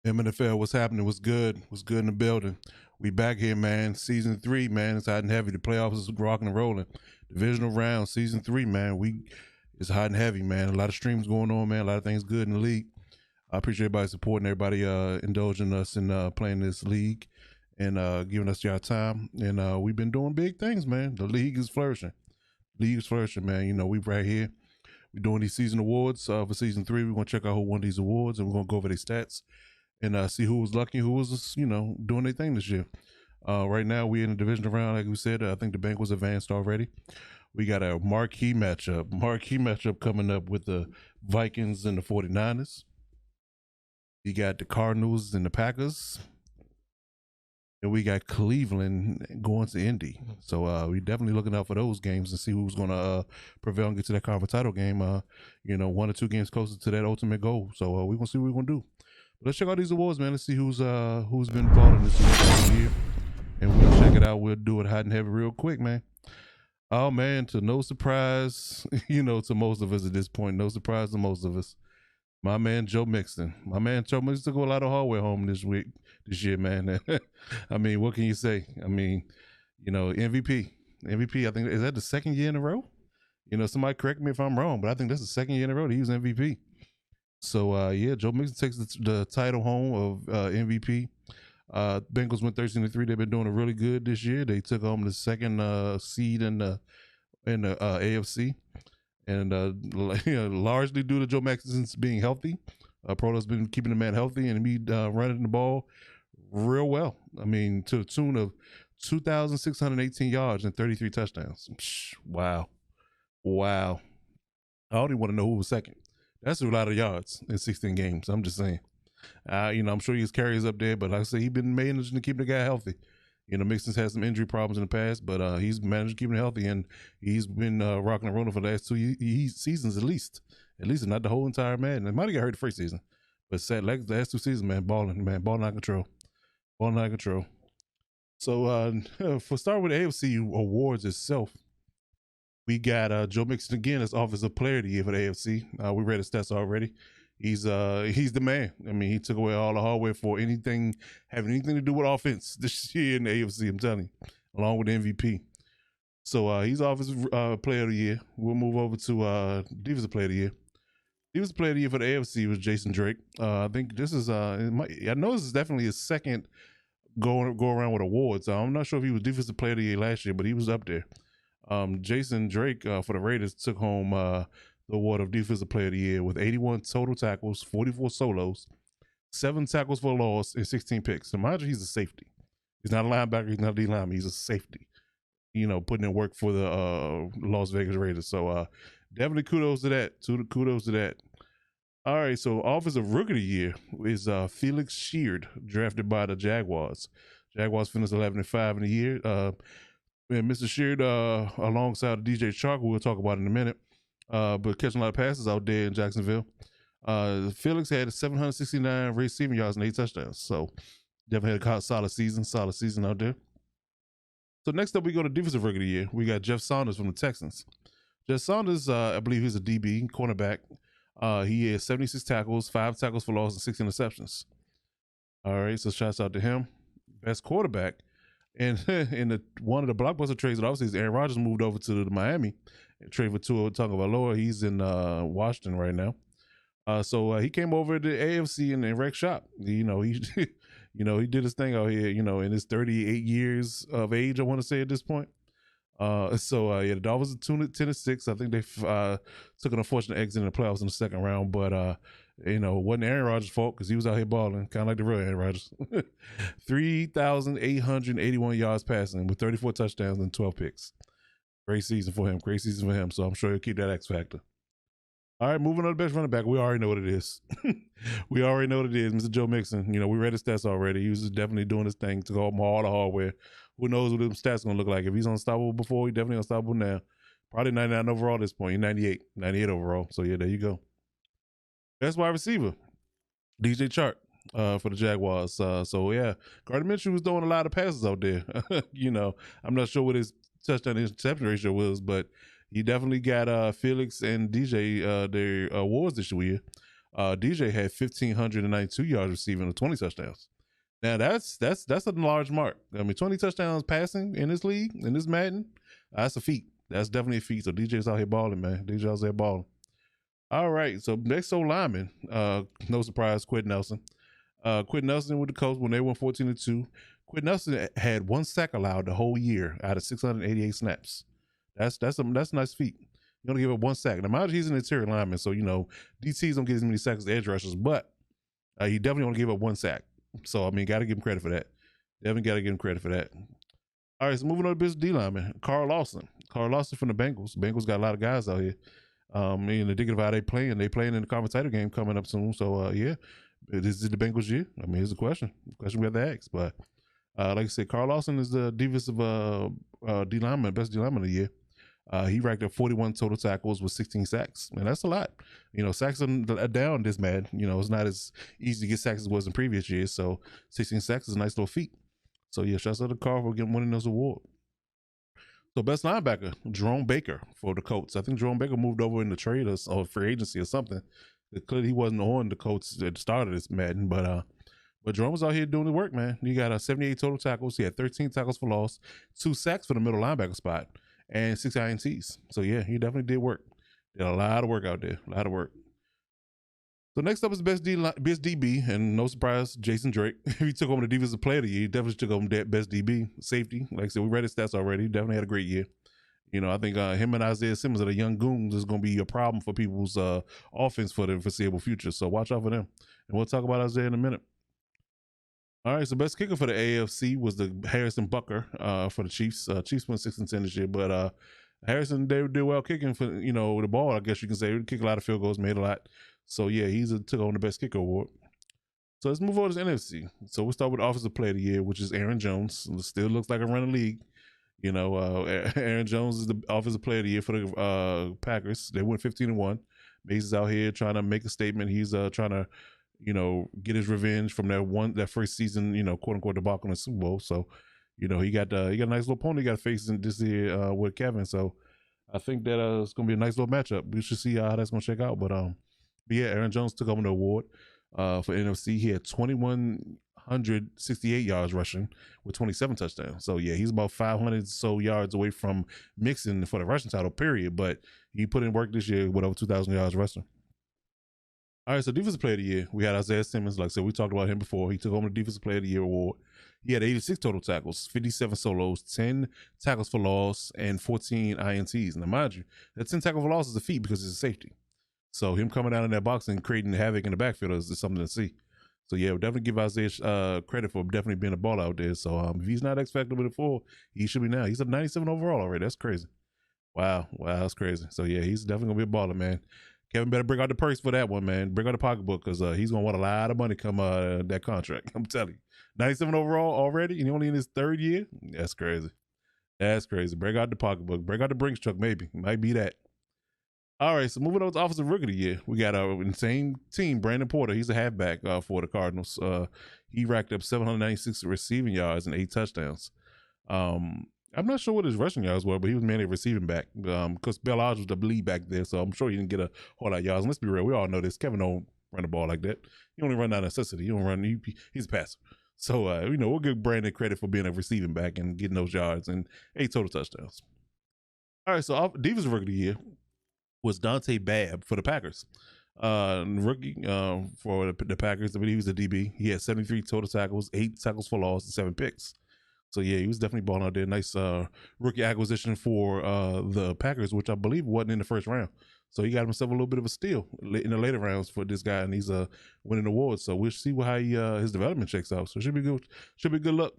MNFL, what's happening? What's good? What's good in the building? We back here, man. Season 3, man. It's hot and heavy. The playoffs is rocking and rolling. Divisional round, season 3, man. It's hot and heavy, man. A lot of streams going on, man. A lot of things good in the league. I appreciate everybody supporting, everybody indulging us in playing this league and giving us your time. And we've been doing big things, man. The league is flourishing. League is flourishing, man. You know, we right here. We're doing these season awards for season 3. We're gonna check out who won these awards, and we're gonna go over their stats and see who was lucky, who was doing their thing this year. Right now, we're in the division round, like we said. I think the bank was advanced already. We got a marquee matchup coming up with the Vikings and the 49ers. You got the Cardinals and the Packers. And we got Cleveland going to Indy. So we definitely looking out for those games and see who's going to prevail and get to that conference title game. 1 or 2 games closer to that ultimate goal. So we're going to see what we're going to do. But let's check out these awards, man. Let's see who's been balling this year. And we'll check it out. We'll do it hot and heavy real quick, man. Oh, man, to no surprise, to most of us at this point, no surprise to most of us, my man Joe Mixon. My man Joe Mixon took a lot of hardware home this year, man. I mean, what can you say? I mean, MVP. I think, is that the second year in a row? Somebody correct me if I'm wrong, but I think that's the second year in a row that he was MVP. So, Joe Mixon takes the title home of MVP. Bengals went 13-3. They've been doing it really good this year. They took home the second seed in the AFC. And largely due to Joe Mixon being healthy. Proto's been keeping the man healthy and me running the ball real well. I mean, to the tune of 2,618 yards and 33 touchdowns. Wow. I don't even want to know who was second. That's a lot of yards in 16 games. I'm just saying. I'm sure his carries up there, but like I said, he's been managing to keep the guy healthy. Mixon's had some injury problems in the past, but he's managed to keep him healthy, and he's been rocking and rolling for the last 2 seasons at least. At least not the whole entire man. It might have got hurt the first season, but sad like the last 2 seasons, balling out of control. So for start with the AFC awards itself, we got Joe Mixon again as Offensive Player of the Year for the AFC. We read his stats already. He's the man. I mean, he took away all the hardware for having anything to do with offense this year in the AFC. I'm telling you, along with the MVP. So he's Offensive Player of the Year. We'll move over to Defensive Player of the Year. Defensive Player of the Year for the AFC was Jason Drake. I think this is I know this is definitely his second go around with awards. I'm not sure if he was Defensive Player of the Year last year, but he was up there. Jason Drake for the Raiders took home the award of Defensive Player of the Year with 81 total tackles, 44 solos, 7 tackles for loss, and 16 picks. So mind you, he's a safety. He's not a linebacker. He's not a D lineman. He's a safety. Putting in work for the Las Vegas Raiders. So definitely kudos to that. All right, so Offensive Rookie of the Year is Felix Sheard, drafted by the Jaguars. Jaguars finished 11-5 in the year. And Mr. Sheard, alongside DJ Chark, who we'll talk about in a minute, but catching a lot of passes out there in Jacksonville. Felix had 769 receiving yards and 8 touchdowns. So definitely had a solid season out there. So next up, we go to Defensive Rookie of the Year. We got Jeff Saunders from the Texans. Jeff Saunders, I believe he's a DB, cornerback. He had 76 tackles, 5 tackles for loss, and 6 interceptions. All right, so shouts out to him. Best quarterback. And in one of the blockbuster trades that obviously Aaron Rodgers moved over to the Miami and trade for Tua Tagovailoa. He's in Washington right now. So he came over to the AFC and wrecked shop. He he did his thing out here, in his 38 years of age, I want to say at this point. The Dolphins are 10-6. I think they took an unfortunate exit in the playoffs in the second round, but it wasn't Aaron Rodgers' fault because he was out here balling, kind of like the real Aaron Rodgers. 3,881 yards passing with 34 touchdowns and 12 picks. Great season for him. So I'm sure he'll keep that X factor. All right, moving on to the best running back. We already know what it is. Mr. Joe Mixon. We read his stats already. He was definitely doing his thing to go home all the hardware. Who knows what them stats going to look like. If he's unstoppable before, he's definitely unstoppable now. Probably 99 overall at this point. He's 98 overall. So, yeah, there you go. Best wide receiver, DJ Chark for the Jaguars. Gardner Minshew was throwing a lot of passes out there. I'm not sure what his touchdown interception ratio was, but he definitely got Felix and DJ their awards this year. DJ had 1,592 yards receiving with 20 touchdowns. Now that's a large mark. I mean, 20 touchdowns passing in this league, in this Madden, that's a feat. That's definitely a feat. So DJ's out here balling, man. DJ's out here balling. All right. So next old lineman, no surprise, Quentin Nelson. Quentin Nelson with the Colts when they went 14-2. Quentin Nelson had 1 sack allowed the whole year out of 688 snaps. That's a nice feat. You only give up 1 sack. Now, mind you, he's an interior lineman, so DTs don't get as many sacks as edge rushers, but he definitely only gave up 1 sack. So I mean, got to give him credit for that. Definitely got to give him credit for that. All right, so moving on to business D lineman, Carl Lawson. Carl Lawson from the Bengals. Bengals got a lot of guys out here. And the thinking of how they playing in the conference title game coming up soon. So yeah, this is the Bengals year. I mean, here's a question we have to ask. But like I said, Carl Lawson is the defensive D lineman, best D lineman of the year. He racked up 41 total tackles with 16 sacks, and that's a lot. Sacks are down this mad. It's not as easy to get sacks as it was in previous years. So 16 sacks is a nice little feat. So yeah, shouts out to Carl for winning this award. So best linebacker, Jerome Baker for the Colts. I think Jerome Baker moved over in the trade or free agency or something. Clearly he wasn't on the Colts at the start of this Madden, but Jerome was out here doing the work, man. He got 78 total tackles. He had 13 tackles for loss, 2 sacks for the middle linebacker spot, and 6 INTs. So yeah, he definitely did work. Did a lot of work out there, a lot of work. So next up is best DB, and no surprise, Jason Drake. He took home the defensive player of the year. He definitely took home that best DB safety. Like I said, we read his stats already. He definitely had a great year. I think him and Isaiah Simmons are the young goons is going to be a problem for people's offense for the foreseeable future. So watch out for them. And we'll talk about Isaiah in a minute. All right, so best kicker for the AFC was the Harrison Bucker for the Chiefs. Chiefs went 6-10 this year, but Harrison, they did well kicking for the ball. I guess you can say he kicked a lot of field goals, made a lot. So yeah, took on the best kicker award. So let's move on to the NFC. So we'll start with Offensive Player of the Year, which is Aaron Jones. It still looks like a running league. Aaron Jones is the Offensive Player of the Year for the Packers. They went 15-1. Mason's out here trying to make a statement. He's trying to, get his revenge from that first season, quote unquote debacle in the Super Bowl. So, he got a nice little opponent he got facing this year with Kevin. So I think that it's gonna be a nice little matchup. We should see how that's gonna check out. But yeah, Aaron Jones took home the award for NFC. He had 2,168 yards rushing with 27 touchdowns. So yeah, he's about 500 so yards away from mixing for the rushing title, period. But he put in work this year with over 2,000 yards rushing. All right, so Defensive Player of the Year, we had Isaiah Simmons. Like I said, we talked about him before. He took home the Defensive Player of the Year award. He had 86 total tackles, 57 solos, 10 tackles for loss, and 14 INTs. Now, mind you, that 10 tackles for loss is a feat because it's a safety. So him coming out in that box and creating havoc in the backfield is something to see. So yeah, we'll definitely give Isaiah credit for definitely being a ball out there. So if he's not X Factor with it full, he should be now. He's a 97 overall already. That's crazy. Wow, that's crazy. So yeah, he's definitely gonna be a baller, man. Kevin better bring out the purse for that one, man. Bring out the pocketbook because he's gonna want a lot of money come that contract. I'm telling you, 97 overall already, and he only in his 3rd year. That's crazy. That's crazy. Bring out the pocketbook. Bring out the Brinks truck, maybe. Might be that. All right, so moving on to Offensive Rookie of the Year, we got our insane team, Brandon Porter. He's a halfback for the Cardinals. He racked up 796 receiving yards and 8 touchdowns. I'm not sure what his rushing yards were, but he was mainly receiving back because Bell Odds was the lead back there, so I'm sure he didn't get a whole lot of yards. And let's be real, we all know this. Kevin don't run the ball like that. He only run out of necessity. He don't run. He's a passer. So we'll give Brandon credit for being a receiving back and getting those yards and 8 total touchdowns. All right, so Defensive Rookie of the Year was Dante Babb for the Packers. Rookie for the Packers, I believe he was a DB. He had 73 total tackles, 8 tackles for loss, and 7 picks. So yeah, he was definitely balling out there. Nice rookie acquisition for the Packers, which I believe wasn't in the first round. So he got himself a little bit of a steal in the later rounds for this guy, and he's winning awards. So we'll see how his development checks out. So it should be good. Should be good luck.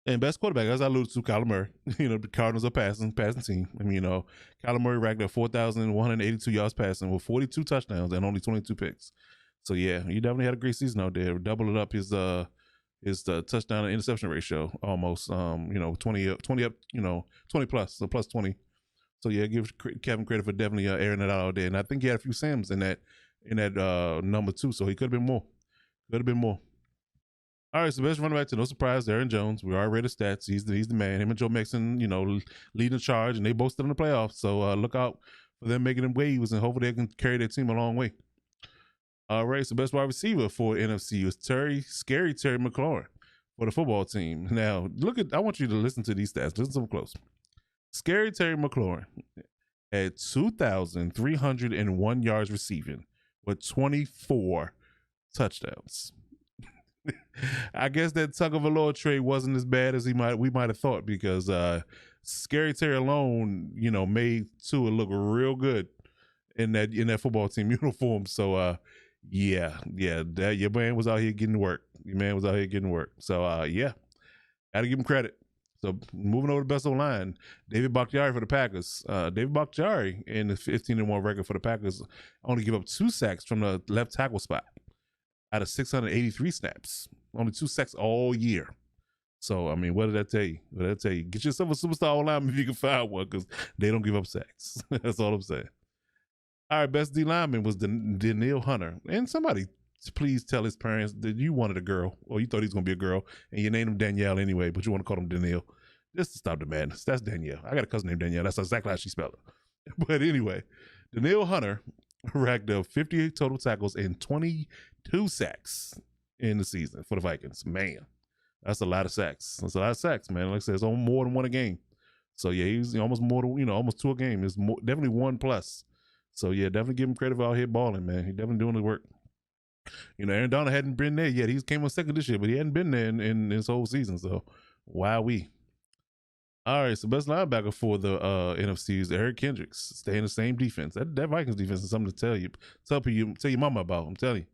And best quarterback, as I alluded to, Kyler Murray. The Cardinals are passing team. I mean, Kyler Murray racked up 4,182 yards passing with 42 touchdowns and only 22 picks. So yeah, he definitely had a great season out there. Doubled up his touchdown and interception ratio almost. 20 up, 20 plus, so plus 20. So yeah, give Kevin credit for definitely airing it out there. And I think he had a few Sims in that number 2. So he could have been more. Could have been more. All right, so best running back, to no surprise, Aaron Jones. We already read the stats. He's the man. Him and Joe Mixon, leading the charge, and they both still in the playoffs. So look out for them making them waves, and hopefully they can carry their team a long way. All right, so best wide receiver for NFC was Scary Terry McLaurin for the football team. Now, I want you to listen to these stats. Listen to them close. Scary Terry McLaurin had 2,301 yards receiving with 24 touchdowns. I guess that Tagovailoa trade wasn't as bad as we might have thought, because Scary Terry alone, made Tua look real good in that football team uniform. So yeah, your man was out here getting work. So yeah, gotta give him credit. So moving over to best line, David Bakhtiari for the Packers. David Bakhtiari in the 15-1 record for the Packers only give up 2 sacks from the left tackle spot out of 683 snaps. Only 2 sacks all year. So I mean, what did that tell you? Get yourself a superstar lineman if you can find one, because they don't give up sacks. That's all I'm saying. All right, best D lineman was Danielle Hunter. And somebody please tell his parents that you wanted a girl, or you thought he was going to be a girl, and you named him Danielle anyway, but you want to call him Danielle. Just to stop the madness. That's Danielle. I got a cousin named Danielle. That's exactly how she spelled it. But anyway, Danielle Hunter racked up 58 total tackles and 22 sacks in the season for the Vikings. Man, that's a lot of sacks. Man. Like I said, it's almost more than one a game. So yeah, he's almost more than, almost 2 a game. It's definitely 1+. So yeah, definitely give him credit for out here balling, man. He definitely doing the work. Aaron Donald hadn't been there yet. He came on second this year, but he hadn't been there in this whole season. So wowee. All right, so best linebacker for the NFC is Eric Kendricks. Stay in the same defense. That Vikings defense is something to tell your mama about. I'm telling you,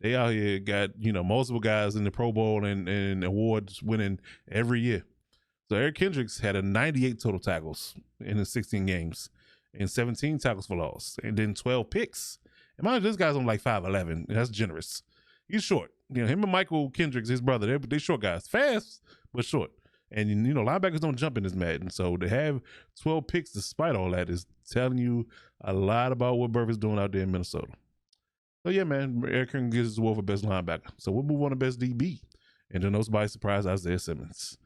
they out here got multiple guys in the Pro Bowl and awards winning every year. So Eric Kendricks had a 98 total tackles in the 16 games and 17 tackles for loss, and then 12 picks. And mind you, this guy's on like 5'11". That's generous. He's short. Him and Michael Kendricks, his brother, they short guys, fast but short. And linebackers don't jump in this Madden. So to have 12 picks despite all that is telling you a lot about what Burf is doing out there in Minnesota. So yeah, man, Eric Kendricks gets his award for best linebacker. So we'll move on to best DB. And to no surprise, Isaiah Simmons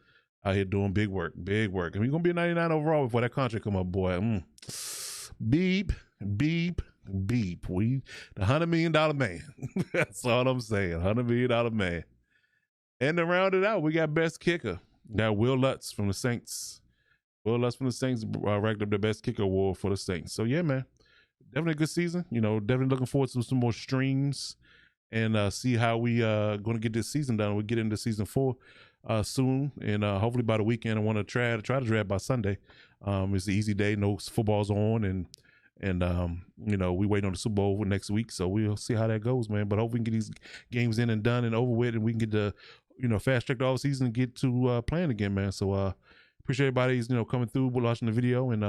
out here doing big work. And he's gonna be a 99 overall before that contract come up, boy. Beep. We the $100 million man. That's all I'm saying. $100 million man. And to round it out, we got best kicker. Got Will Lutz from the Saints. Racked up the best kicker award for the Saints. So yeah, man, definitely a good season. Definitely looking forward to some more streams and see how we going to get this season done. We'll get into season 4 soon, and hopefully by the weekend. I want to try to draft by Sunday. It's an easy day. No football's on, and we wait on the Super Bowl for next week, so we'll see how that goes, man. But hope we can get these games in and done and over with, and we can get the fast track the off season and get to playing again, man. So appreciate everybody's coming through, watching the video, and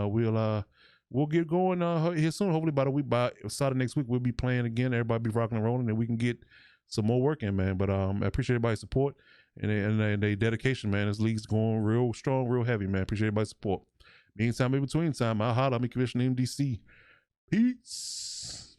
we'll get going here soon. Hopefully by Saturday next week we'll be playing again. Everybody be rocking and rolling, and we can get some more work in, man. But I appreciate everybody's support and their dedication, man. This league's going real strong, real heavy, man. Appreciate everybody's support. Meantime, in between time, I'll holler. I'm Commissioner MDC. Peace.